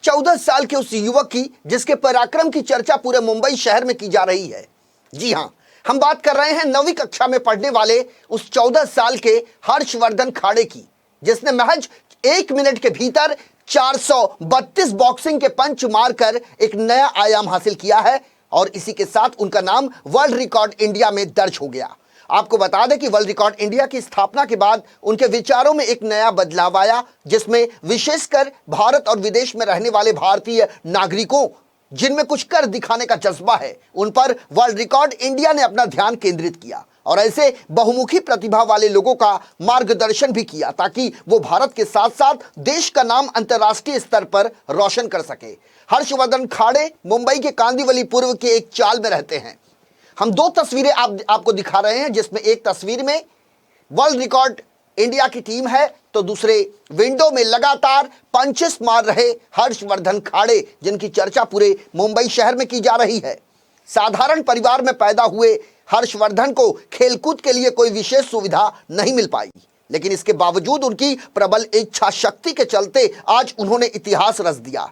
14 साल के उस युवक की जिसके पराक्रम की चर्चा पूरे मुंबई शहर में की जा रही है। जी हां, हम बात कर रहे हैं 9वीं कक्षा में पढ़ने वाले उस 14 साल के हर्षवर्धन खाड़े की, जिसने महज 1 मिनट के भीतर 432 बॉक्सिंग के पंच मारकर एक नया आयाम हासिल किया है और इसी के साथ उनका नाम वर्ल्ड रिकॉर्ड इंडिया में दर्ज हो गया। आपको बता दें कि वर्ल्ड रिकॉर्ड इंडिया की स्थापना के बाद उनके विचारों में एक नया बदलाव आया, जिसमें विशेषकर भारत और विदेश में रहने वाले भारतीय नागरिकों जिनमें कुछ कर दिखाने का जज्बा है, उन पर वर्ल्ड रिकॉर्ड इंडिया ने अपना ध्यान केंद्रित किया और ऐसे बहुमुखी प्रतिभा वाले लोगों का मार्गदर्शन भी किया ताकि वो भारत के साथ साथ देश का नाम अंतर्राष्ट्रीय स्तर पर रोशन कर सके। हर्षवर्धन खाड़े मुंबई के कांदिवली पूर्व के एक चाल में रहते हैं। हम 2 तस्वीरें आपको दिखा रहे हैं, जिसमें एक तस्वीर में वर्ल्ड रिकॉर्ड इंडिया की टीम है तो दूसरे विंडो में लगातार पंचेस मार रहे हर्षवर्धन खाड़े, जिनकी चर्चा पूरे मुंबई शहर में की जा रही है। साधारण परिवार में पैदा हुए हर्षवर्धन को खेलकूद के लिए कोई विशेष सुविधा नहीं मिल पाई, लेकिन इसके बावजूद उनकी प्रबल इच्छा शक्ति के चलते आज उन्होंने इतिहास रच दिया।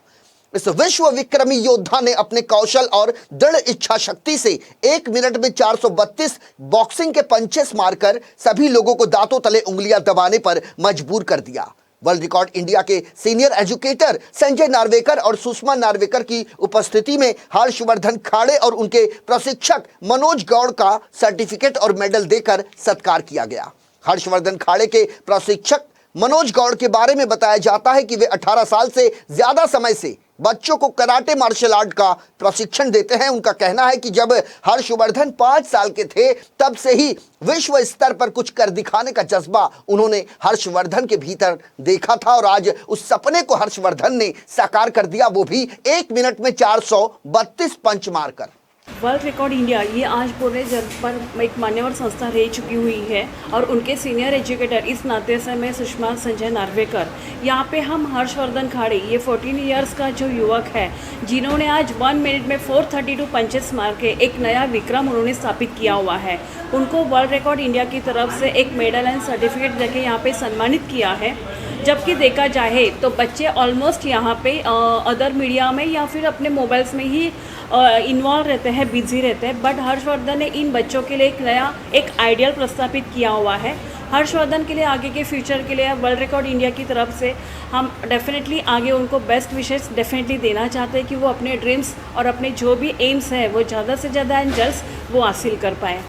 इस विश्व विक्रमी योद्धा ने अपने कौशल और दृढ़ इच्छा शक्ति से 1 मिनट में 432 बॉक्सिंग के पंचेस मारकर सभी लोगों को दांतों तले उंगलियां दबाने पर मजबूर कर दिया। वर्ल्ड रिकॉर्ड इंडिया के सीनियर एजुकेटर संजय नार्वेकर और सुषमा नार्वेकर की उपस्थिति में हर्षवर्धन खाड़े और उनके प्रशिक्षक मनोज गौड़ का सर्टिफिकेट और मेडल देकर सत्कार किया गया। हर्षवर्धन खाड़े के प्रशिक्षक मनोज गौड़ के बारे में बताया जाता है कि वे 18 साल से ज्यादा समय से बच्चों को कराटे मार्शल आर्ट का प्रशिक्षण देते हैं। उनका कहना है कि जब हर्षवर्धन 5 साल के थे तब से ही विश्व स्तर पर कुछ कर दिखाने का जज्बा उन्होंने हर्षवर्धन के भीतर देखा था और आज उस सपने को हर्षवर्धन ने साकार कर दिया, वो भी 1 मिनट में 432 पंच मारकर। वर्ल्ड रिकॉर्ड इंडिया ये आज पूरे जग पर एक मान्यवर संस्था रह चुकी हुई है और उनके सीनियर एजुकेटर इस नाते से मैं सुषमा संजय नार्वेकर, यहाँ पे हम हर्षवर्धन खाड़े ये 14 इयर्स का जो युवक है जिन्होंने आज 1 मिनट में 432 पंचेस मार के एक नया विक्रम उन्होंने स्थापित किया हुआ है, उनको वर्ल्ड रिकॉर्ड इंडिया की तरफ से एक मेडल एंड सर्टिफिकेट देके यहाँ पे सम्मानित किया है। जबकि देखा जाए तो बच्चे ऑलमोस्ट यहाँ पे अदर मीडिया में या फिर अपने मोबाइल्स में ही इन्वॉल्व रहते हैं, बिजी रहते हैं, बट हर्षवर्धन ने इन बच्चों के लिए एक नया एक आइडियल प्रस्तापित किया हुआ है। हर्षवर्धन के लिए आगे के फ्यूचर के लिए वर्ल्ड रिकॉर्ड इंडिया की तरफ से हम डेफिनेटली आगे उनको बेस्ट विशेस डेफिनेटली देना चाहते हैं कि वो अपने ड्रीम्स और अपने जो भी एम्स है वो ज़्यादा से ज़्यादा एंड जल्द वो हासिल कर पाए।